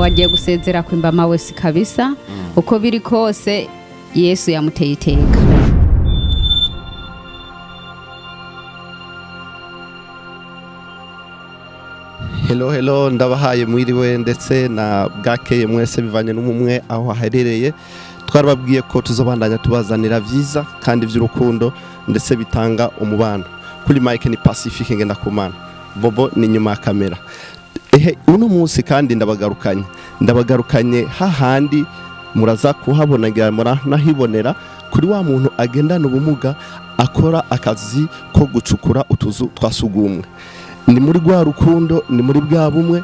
wagiye gusezera kwimba mawesi kabisa uko biri kose Yesu yamuteye iteka. Hello ndabahaye mwiriwe ndetse na bwakeye mwese bivanye n'umumwe aho haherereye. Twarababwiye ko tuzobandanya tubazanira vyiza kandi vy'urukundo ndetse bitanga umubano. Kuri Mike ni Pacifique ngenda kumana. Bobo ni nyuma ya kamera. Uno munsi kandi ndabagarukanye hahandi muraza kuhabona nahibonera kuri wa muntu agendana ubumuga akora akazi ko gucukura utuzu twasugumwe. Ni muri rwa rukundo, ni muri bwa bumwe,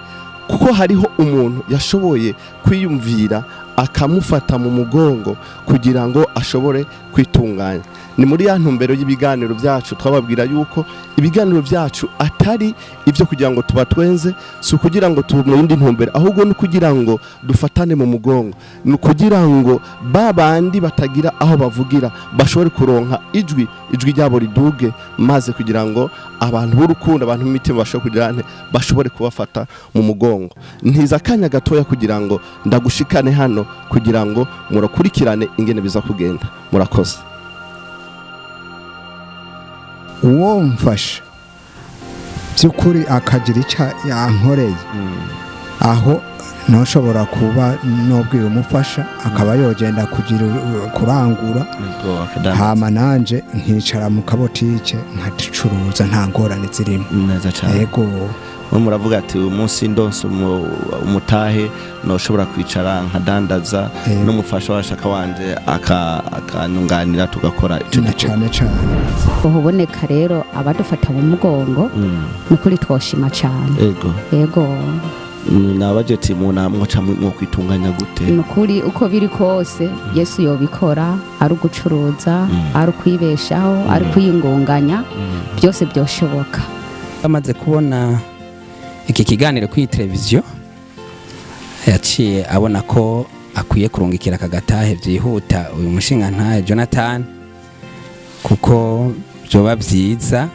kuko hariho umuntu yashoboye kwiyumvira akamufata mu mugongo kugira ngo ashobore kwitunganya. Ni muri ya ntumbero y'ibiganiro byacu twababwira yuko ibiganiro byacu atari ibyo kugira ngo tubatwenze, si kugira ngo tumurinde ntumbero, ahubwo ni kugira ngo dufatane mu mugongo, ni kugira ngo babandi batagira aho bavugira bashobore kuronka ijwi ryabo riduge, maze kugira ngo abantu b'urukundo, abantu b'imitima bashobore kubafata mu mugongo. Ntiza akanya gatoya kugira ngo ndagushikane hano kugira ngo murakurikirane ingene biza kugenda. Murakoze. Uwo mfasha by'ukuri akagira icyo yankoreye aho ntushobora kuba nobwira umufasha akaba yogenda kugira kurangura hama nanje nkicara mu kabotike nkacuruza nta ngorane zirimo. Yego muravuga ati umunsi ndonse umutahe noshobora kwicara nkadandaza n'umufasha washaka wanje akanunganira tugakora ico cyane. Uboneka rero abadufata mu mugongo nukuri twoshima cyane. Yego nabaje ati mwoca mwo kwitunganya gute? Nukuri uko biri kose Yesu yobikora, ari ugucuruza, ari kwibeshaho, ari kwiyungunganya, byose byoshoboka. Amaze kubona iki kiganiro kuri televiziyo yaciye abona ko akwiye kurungikira akagatahe byihuta uyu mushinga ntahe Jonathan, kuko byoba byiza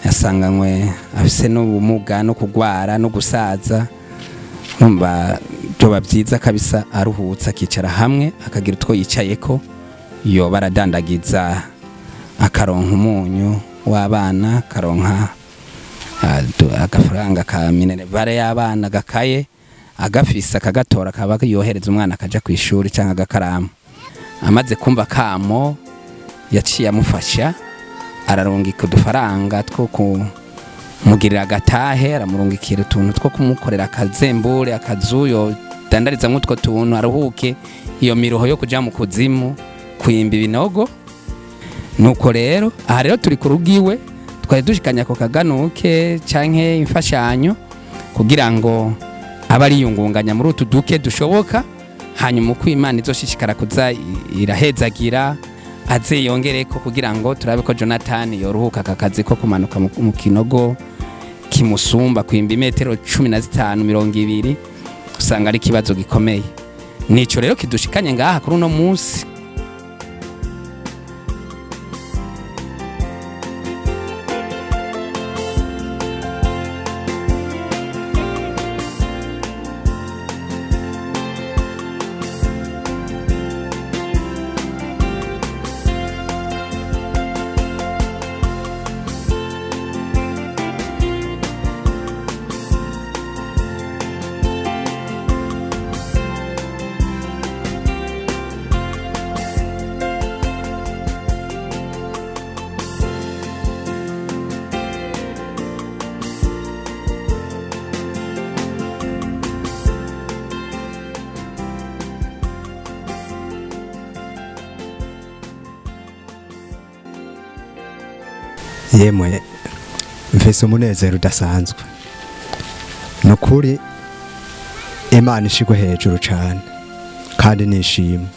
yasanganywe afise n'ubumuga no kugwara no gusaza, numva byoba byiza kabisa aruhutsa akicara hamwe akagira utwo yicayeko, yo baradandagiza akaronka umunyu w'abana, akaronka agafaranga ka minerivare y'abana gakaye, agafisa akagatora akaba yohereza umwana akaja ku ishuri cyangwa agakaramu. Amaze kumva kamo yaciye amufasha, ararungika udufaranga two kumugirira agatahe, aramurungikira utuntu two kumukorera akazembure, akazuyo dandariza nk'utwo tuntu aruhuke iyo miruho yo kuja mu kuzimu kwimba ibinogo. Nuko rero aha rero turi ku rugiwe twari dushikanya ko kaganuke canke imfashanyo kugira ngo abariyungunganya muri utu duke dushoboka, hanyuma uko Imana izoshishikara kuza irahezagira aze yongereko kugira ngo turabe ko Jonathan yoruhuka akakazi ko kumanuka mu kinogo kimusumba kwimba imetero 15-20, usanga ari kibazo gikomeye. Nico rero kidushikanye ngaha kuri uno munsi. Yemwe mfise umunezero udasanzwe, nukuri Imana ishigwe hejuru cyane kandi nishimye.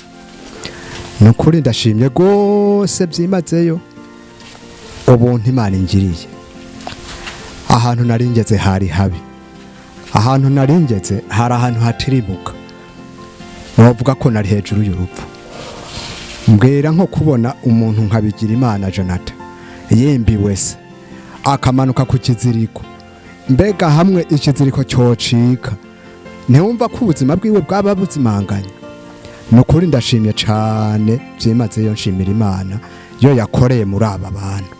Nukuri ndashimye gose byimazeyo ubuntu Imana ingiriye. Ahantu naringeze hari habi, ahantu naringeze hari ahantu hatirimuka, novuga ko nari hejuru y'urupfu. Mbwira nko kubona umuntu nkabigira Imana Jonathan yembiwe se akamanuka ku kiziriko, mbega hamwe ikiziriko cyocika ntiwumva ko ubuzima bwiwe bwaba buzimanganya. Ni ukuri ndashimye cyane byimazeyo, nshimira Imana yo yakoreye muri aba bantu.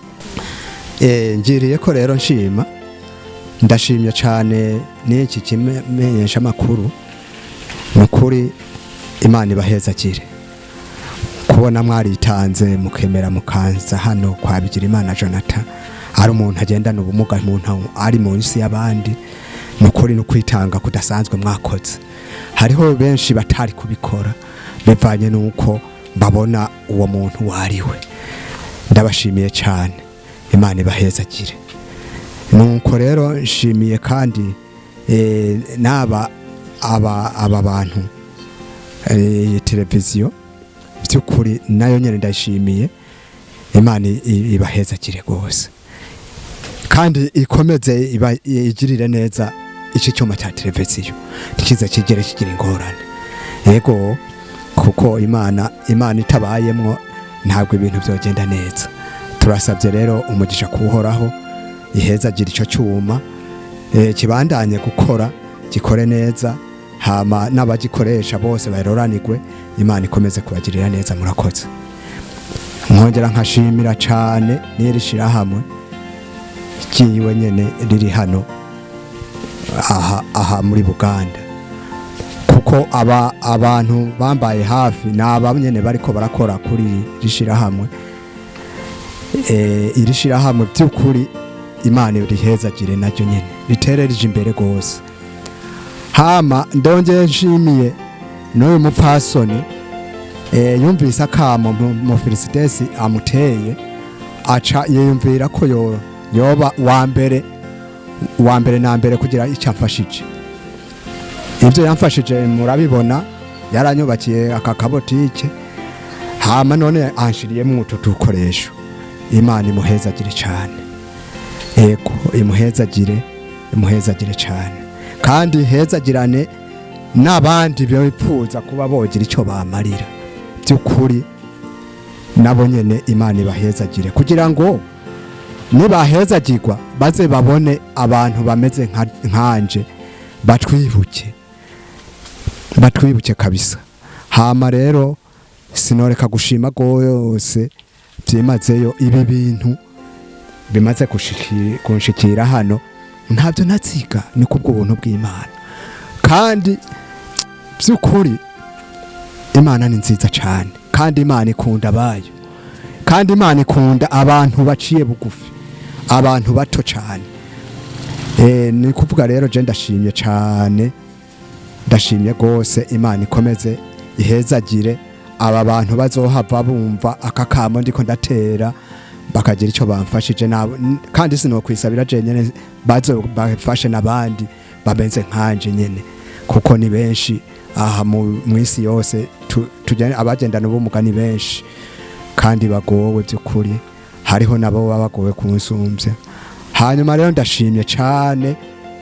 Ngiriye ko rero nshima, ndashimye cyane n'iki kimenyesha amakuru. Ni ukuri Imana ibahezagire kubona mwaritanze mukemera mukanza hano kwa Bigirimana Jonathan, ari umuntu agendana ubumuga, umuntu ari mu isi y'abandi. Ni ukuri no kwitanga kudasanzwe mwakoze. Hariho benshi batari kubikora bivanye nuko babona uwo muntu wariwe. Ndabashimiye cyane, Imana ibahezagire. Nuko rero nshimiye kandi aba bantu televiziyo by'ukuri nayo nyene ndashimiye. Imana ibahezagire rwose kandi ikomeze igirire neza iki cyuma cya televiziyo, ntikize kigere kigira ingorane. Yego, kuko Imana itabayemwo ntabwo ibintu byogenda neza. Turasabye rero umugisha kuhoraho, ihezagire icyo cyuma, kibandanye gukora, gikore neza, hama n'abagikoresha bose baroranirwe. Imana ikomeze kubagirira neza. Murakoze. Nkongera nkashimira cyane n'irishira hamwe kiyiwe nyene riri hano aha muri Buganda, kuko abantu bambaye hafi n'aba nyene bariko barakora kuri rishira hamwe. Irishira hamwe by'ukuri Imana irihezagire naryo nyene riterereje imbere gose. Hama ndongeye nshimiye n'uyu mupfasoni yumvise akamo mu Felicitesi amuteye, aca yiyumvira ko yoba wa mbere na mbere kugira icyo amfashije. Ibyo yamfashije murabibona, yaranyubakiye aka kabotike, hama none anshiriyemo utu dukoresho. Imana imuhezagire cyane. Yego, imuhezagire cyane kandi hezagirane n'abandi bipfuza kuba bogira icyo bamarira. By'ukuri nabo nyene Imana ibahezagire kugira ngo nibahezagirwa baze babone abantu bameze nkanje, batwibuke kabisa. Hama rero sinoreka gushima gose byimazeyo ibi bintu bimaze kunshikira hano, ntabyo natsiga, ni kubwo buntu bw'Imana. Kandi by'ukuri Imana ni nziza cyane, kandi Imana ikunda abayo, kandi Imana ikunda abantu baciye bugufi, abantu bato cyane. Ni kuvuga rero je ndashimye cyane, ndashimye gose. Imana ikomeze ihezagire aba bantu bazohava bumva akakamo ndiko ndatera, bakagira icyo bamfashije nabo, kandi sinokwisabira je nyene bafashe n'abandi bameze nkanje nyene, kuko ni benshi aha mu isi yose tujyane abagendana ubumuga ni benshi kandi bagowe by'ukuri. Hariho nabo bagowe kunsumbya. Hanyuma rero ndashimye cyane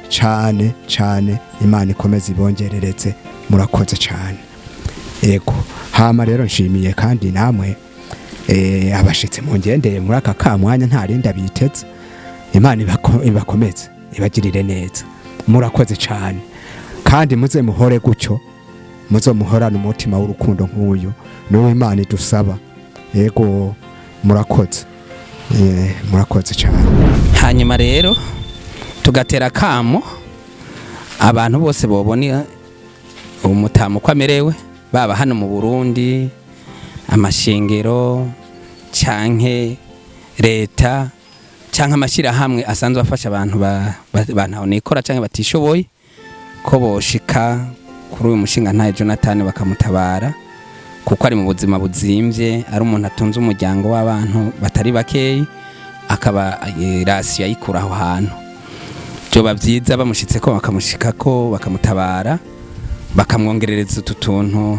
cyane cyane, Imana ikomeze ibongerereze. Murakoze cyane. Yego, hama rero nshimiye kandi namwe abashitse mu ngendeye muri aka kamwanya ntarinda bitetse. Imana ibakomeze, ibagirire neza. Murakoze cyane kandi muze muhore gucyo, muzo muhorana umutima w'urukundo nk'uyu n'uwo Imana idusaba. Yego, murakoze. Murakoze cyane. Hanyuma rero tugatera kamo abantu bose bobona umutamu ko amerewe, baba hano mu Burundi, amashengero canke leta canke amashirahamwe asanzwe afasha abantu bantahonikora canke batishoboye, ko boshika kuri uyu mushinga ntaye Jonathan bakamutabara, kuko ari mu buzima buzimvye, ari umuntu atunze umuryango w'abantu batari bakeyi, akaba rasiyo ayikura aho hantu. Byoba byiza bamushitse ko bakamushikako bakamutabara, bakamwongerereza utu tuntu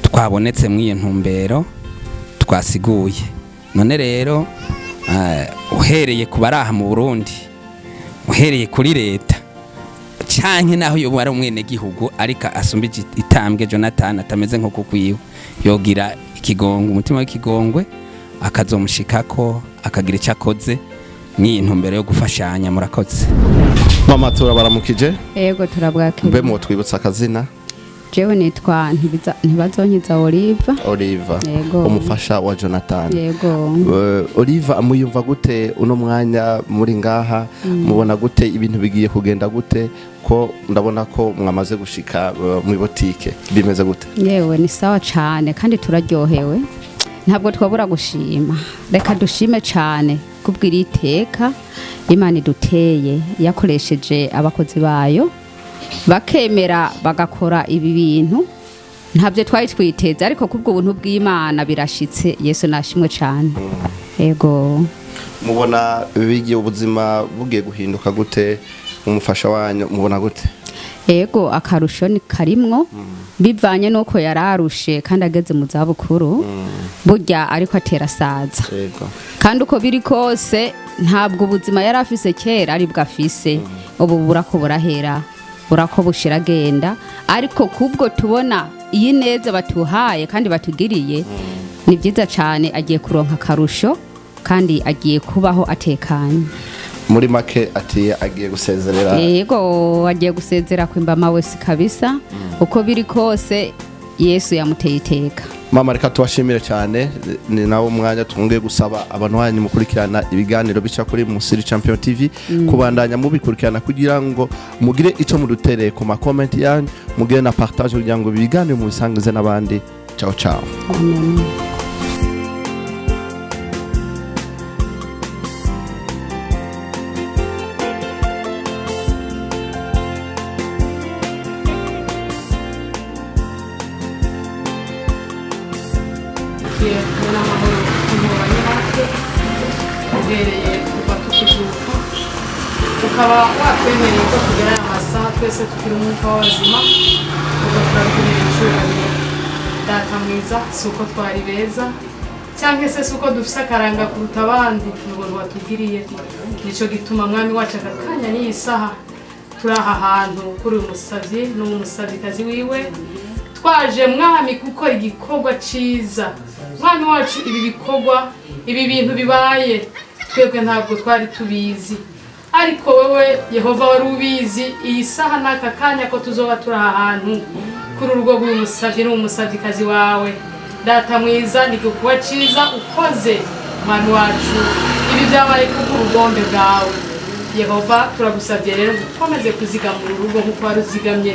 twabonetse mw'iyo ntumbero twasiguye. None rero uhereye ku baraha mu Burundi, uhereye kuri leta canke naho yoba ari umwene gihugu ariko asumbije itambwe Jonathan atameze nko kukwiwe, yogira ikigongwe, umutima w'ikigongwe, akazomushikako akagira icyo akoze mw'iyi ntumbero yo gufashanya. Murakoze. mama turabaramukije yego turabwakira mbe mu twibutsa akazina jewe nitwa ntibazonkiza Oliva Yego. umufasha wa Jonathan yego Oliva muyumva gute uno mwanya muri ngaha mubona gute ibintu bigiye kugenda gute ko ndabona ko mwamaze gushika mu botike bimeze gute yewe ni sawa cyane kandi turaryohewe ntabwo twabura gushima reka dushime cyane kubwira iteka Imana iduteye yakoresheje abakozi bayo bakemera bagakora ibi bintu ntabyo twari twiteze ariko kubwo buntu bw'Imana birashitse Yesu nashimwe cyane yego mubona bigiye ubuzima bugiye guhinduka gute umufasha wanyu mubona gute yego akarusho ni karimwo bivanye nuko yararushe kandi ageze mu zabukuru burya ariko atera saza yego kandi uko biri kose ntabwo ubuzima yari afise kera ari bwafise ubu burako burahera burako bushira agenda ariko kubwo tubona iyi neza batuhaye kandi batugiriye ni byiza cyane agiye kuronka akarusho kandi agiye kubaho atekanye muri make ati agiye gusezerera yego agiye gusezera kwimbama wese kabisa uko biri kose Yesu yamuteye iteka mama reka tubashimire cyane ni nawo mwanya twongeye gusaba abantu banyu mukurikirana ibiganiro bica kuri Musiri Champion TV kubandanya mubikurikirana kugira ngo mugire ico mudutereye ku ma comment yanyu mugire na partage kugira ngo ibiganiro mubisangize n'abandi ciao ciao amen n'amahoro kumubanye natwe uhereye kuva tukivuka ukaba watwemereye ko tugera aya masaha twese tukiri umwuka w'abazima ugaturabwirira icyubahiro data mwiza si uko twari beza cyangwa se si uko dufise akaranga kuruta abandi n'ubuntu watugiriye nicyo gituma mwami wacu aka kanya n'iyi saha turi aha hantu kuri uyu musavyi n'umusavyikazi wiwe twaje mwami gukora igikorwa ciza mwami wacu ibi bikorwa ibi bintu bibaye twebwe ntabwo twari tubizi ariko wewe Yehova wari ubizi iyi saha n'aka kanya ko tuzoba turi aha hantu kuri urugo rw'uyu musavyi n'umusavyikazi wawe data mwiza ni igikorwa ciza ukoze mwami wacu ibi byabaye kubw'urugombe bwawe Yehova turagusavye rero ukomeze kuzigamura urugo nk'uko wari uzigamye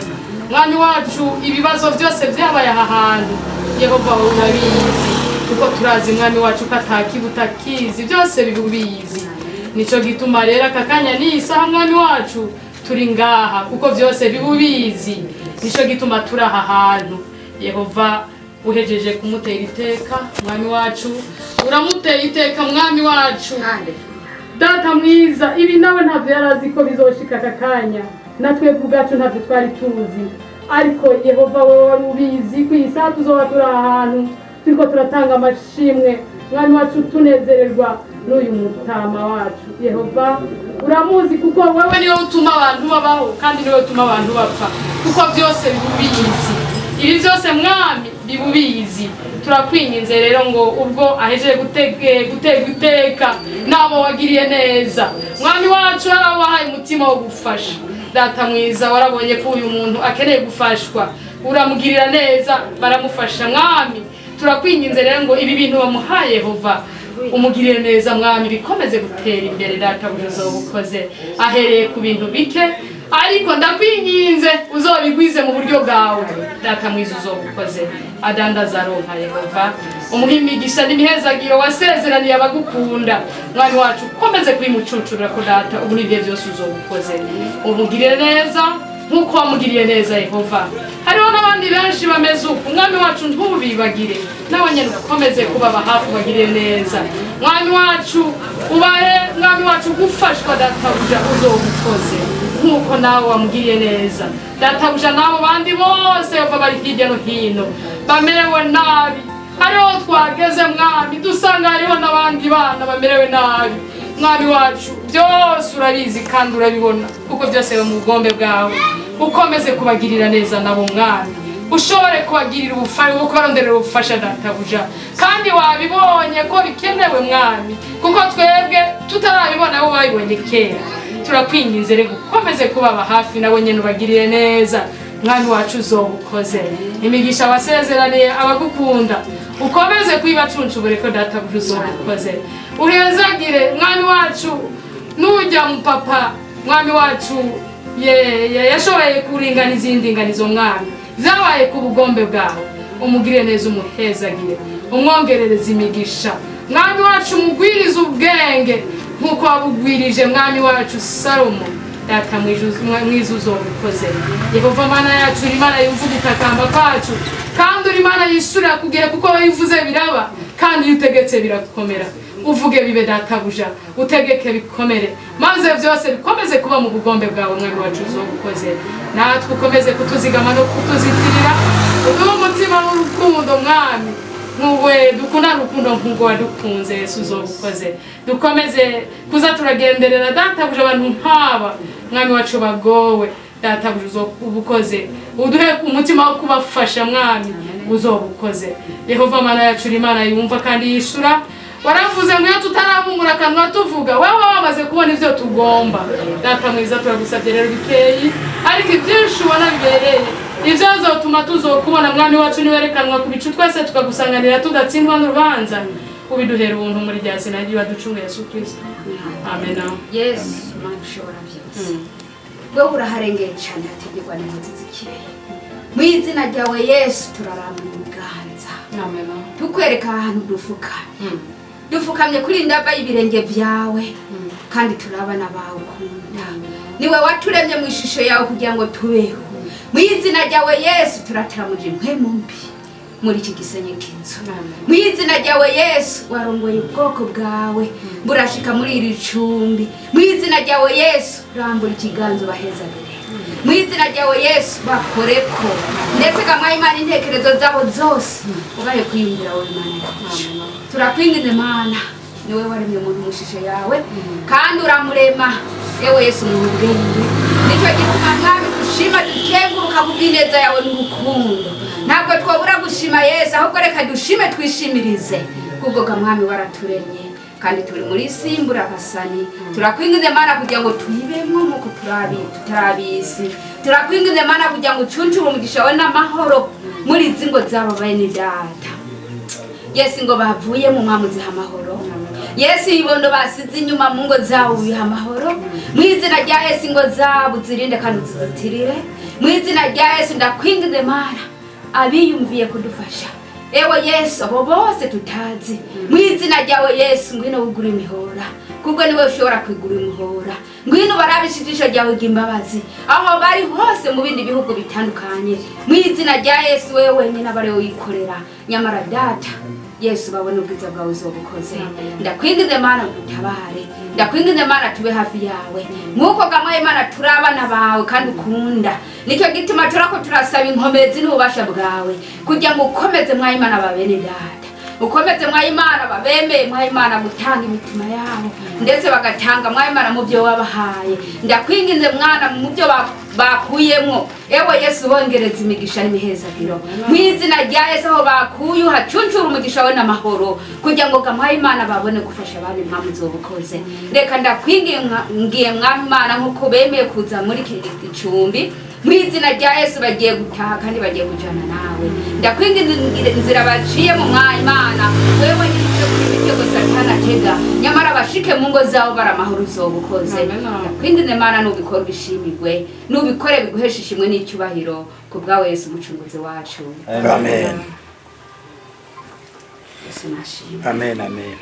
mwami wacu ibibazo byose byabaye aha hantu Yehova wowe urabizi kuko turazi mwami wacu ko atakibuta kizi byose bibubizi nico gituma rero aka kanya n'iyi saha mwami wacu turi ngaha kuko byose bibubizi nico gituma turi aha hantu Yehova uhejeje kumutera iteka mwami wacu uramutera iteka mwami wacu data mwiza ibi nawe ntabyo yarazi ko bizoshika aka kanya natwe ubwacu ntabyo twari tuzi ariko Yehova wowe wari ubizi ko iyi saha tuzoba turi ahantu turiko turatanga amashimwe mwami wacu tunezererwa n'uyu mutama wacu Yehova uramuzi kuko wewe niwe utuma abantu babaho kandi niwe utuma abantu bapfa kuko byose bibubizi ibi byose mwami bibubizi turakwinginze rero ngo ubwo ahejeje gutegwa iteka nabo wagiriye neza mwami wacu warabahaye umutima wo gufasha data mwiza warabonye ko uyu muntu akeneye gufashwa uramugirira neza baramufasha mwami turakwinginze rero ngo ibi bintu bamuhaye Yehova umugirire neza mwami bikomeze gutera imbere data buzo bukoze ahereye ku bintu bike ariko ndakwinginze uzobigwize mu buryo bwawe data mwiza uzobukoze adandaza ronka Yehova umuhimigisha n'imihezagiro wasezeraniye abagukunda mwami wacu ukomeze kwimucucurira ko data ubu nibyo byose uzobukoze umugirire neza nk'uko wamugiriye neza Yehova hariho n'abandi benshi bameze uku mwami wacu ntubibagire n'abanyene ukomeze kubaba hafi bagire neza mwami wacu ubahe mwami wacu gufashwa databuja uzobukoze nk'uko nawe wamugiriye neza databuja n'abo bandi bose bava bari hirya no hino bamerewe nabi hariho twageze mwami dusanga hariho n'abandi bana bamerewe nabi mwami wacu byose urabizi kandi urabibona kuko byose biba mu bugombe bwawe ukomeze kubagirira neza nabo mwami ushobore kubagirira ubufasha ukoronderera ubufasha databuja kandi wabibonye ko bikenewe mwami kuko twebwe tutarabibona abo babibonye kera turakwinginze rero ukomeze kubaba hafi nawe nyene ubagirire neza mwami wacu uzobukoze imigisha wasezeraniye abagukunda ukomeze kwibacunshubure ko databuja uzobukoze uhezagire mwami wacu nujya mu papa mwami wacu yashoboye kuringaniza indinganizo mwami zabaye ku bugombe bwawe umugire neza umuhezagire umwongerereza imigisha mwami wacu umugwirize ubwenge nkuko wabugwirije mwami wacu Salomo data mwiza uzobikoze Yehova Mana yacu uri Imana yumva ugutakamba kwacu kandi uri Imana yishurira ku gihe kuko wivuze biraba kandi iyo utegetse birakomera uvuge bibe databuja utegeke bikomere maze byose bikomeze kuba mu bugombe bwawe mwami wacu uzobukoze natwe ukomeze kutuzigama no kutuzitirira uduhe umutima w'urukundo mwami nuwe dukunda rukundo nkugo wadukunze Yesu uzobukoze dukomeze kuza turagenderera databuja abantu nk'aba mwami wacu bagowe databuja uzobukoze uduhe umutima wo kubafasha mwami uzobukoze Yehova Mana yacu uri Imana yumva kandi yishura waravuze ngo iyo tutarabumura akanwa tuvuga wewe wamaze kubona ivyo tugomba data mwiza turagusabye rero bikeyi ariko ibyinshi ubona bibereye ivyo azotuma tuzokubona mwami wacu niwerekanwa ku bicu twese tukagusanganira tudatsindwa n'urubanza ubiduhera ubuntu muri rya zina ry'uwaducunga Yesu Kristo amen. Yesu Mana ushobora byose wewe uraharengeye cyane hategekwa n'inkozi z'ikibi mu izina ryawe Yesu turaramya umuganza amen. tukwereka ahantu dufuka dufukamye kuri ndaba y'ibirenge byawe kandi turabana bawe ukunda niwe waturemye mu ishusho yawe kugira ngo tubeho mu izina ryawe Yesu turataramuje impwemu mbi muri iki gisenye k'inzu mu izina ryawe Yesu warongoye ubwoko bwawe burashika muri iri cumbi mu izina ryawe Yesu rambura ikiganzo bahezagire mu izina ryawe Yesu bakoreko ndetse kamwa Imana intekerezo zabo zose ubaye kwiyumvira wowe Imana yacu turakwingize Mana niwe waremye umuntu mu shusho yawe kandi uramurema yewe Yesu mu bwenge nicyo gituma mwami dushima dukenguruka ku bw'ineza yawe n'urukundo ntabwo twabura gushima Yesu ahubwo reka dushime twishimirize kubwo mwami waraturemye kandi turi muri simbura basani turakwingize Mana kugira ngo tuyibemo nkuko tutarabisi turakwingize Mana kugira ngo ucuncure umugisha wawe n'amahoro muri zingo zabo bene data Yesu ngo bavuye mu mwamuzi amahoro Yesu ibondo basize inyuma mu ngo zabo biha amahoro mu izina rya Yesu ngo zabo zirinde kandi uzizitirire mu izina rya Yesu ndakwingize Mana abiyumviye kudufasha ewe Yesu abo bose tutazi mu izina ryawe Yesu ngwino wugura imihora kubwo niwe ushobora kwigura imihora ngwino barabishijisho ryawe ry'imbabazi aho bari hose mu bindi bihugu bitandukanye mu izina rya Yesu wewe wenyine abari wikorera nyamara data Yesu babone ubwiza bwawe uzobukoze ndakwingize Mana utabare ndakwingize Mana tube hafi yawe nkuko gamwe Imana turabana bawe kandi ukunda nicyo gituma turako turasaba inkomezi n'ububasha bwawe kugira ngo ukomeze mwa Imana babene data ukomeze mwa Imana babemeye mwa Imana gutanga imitima yabo ndetse bagatanga mwa Imana mu byo wabahaye ndakwingize mwana mu byo bakuyemo ewe Yesu bongereza imigisha n'imihezagiro mu izina rya Yesu aho bakuye hacuncura umugisha we n'amahoro kugira ngo gamwa Imana babone gufasha abandi mpamvu zobukoze reka ndakwingiye mwami Imana nkuko bemeye kuza muri iki gicumbi mu izina rya Yesu bagiye gutaha kandi bagiye kujana nawe ndakwingiza inzira baciye mu mwanya Imana wewe nyine kuri Satana tega nyamara bashike mu ngo zabo baramahoro uzobukoze ndakwingiza Imana nubikora bishimirwe nubikore biguhesha ishimwe n'icyubahiro ku bwawe Yesu umucunguzi wacu amen Yesu nashimwe amen amen.